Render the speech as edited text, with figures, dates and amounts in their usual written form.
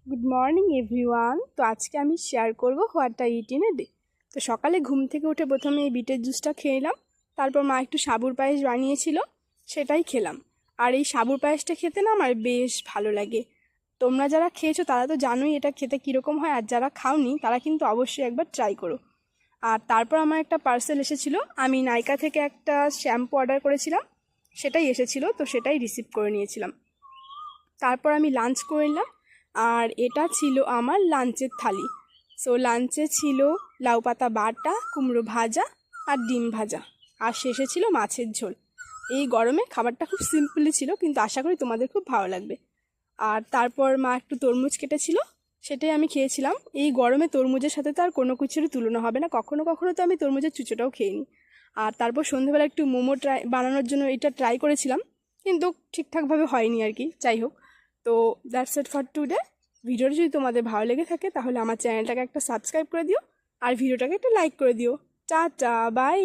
Good morning everyone. তো আজকে আমি শেয়ার করব what I it in a day. তো সকালে ঘুম থেকে উঠে প্রথমে এই বিটের জুসটা খেয়ে নিলাম। তারপর মা একটু সাবুর পায়েস বানিয়েছিল, সেটাই খেলাম। আর এই সাবুর পায়েসটা খেতে না আমার বেশ ভালো লাগে। তোমরা যারা খেয়েছো তারা তো জানোই এটা খেতে কীরকম হয়, আর যারা খাওনি তারা কিন্তু অবশ্যই একবার ট্রাই করো। আর তারপর আমার একটা পার্সেল এসেছিলো, আমি নাইকা থেকে একটা শ্যাম্পু অর্ডার করেছিলাম, সেটাই এসেছিলো, তো সেটাই রিসিভ করে নিয়েছিলাম। তারপর আমি লাঞ্চ করে নিলাম, আর এটা ছিল আমার লাঞ্চের থালি। সো লাঞ্চে ছিল লাউ পাতা বাটা, কুমড়ো ভাজা আর ডিম ভাজা, আর শেষে ছিল মাছের ঝোল। এই গরমে খাবারটা খুব সিম্পলি ছিল, কিন্তু আশা করি তোমাদের খুব ভালো লাগবে। আর তারপর মা একটু তরমুজ কেটেছিল, সেটাই আমি খেয়েছিলাম। এই গরমে তরমুজের সাথে তো আর কোনো কিছুরই তুলনা হবে না। কখনো কখনো তো আমি তরমুজের চুচোটাও খেয়ে নিই। আর তারপর সন্ধ্যেবেলা একটু মোমো বানানোর জন্য এটা ট্রাই করেছিলাম, কিন্তু ঠিকঠাকভাবে হয়নি আর কি। যাই হোক, তো দ্যাটস ইট ফর টুডে। ভিডিওটা যদি তোমাদের ভালো লেগে থাকে তাহলে আমার চ্যানেলটাকে একটা সাবস্ক্রাইব করে দিও, আর ভিডিওটাকে একটা লাইক করে দিও। Tata, by.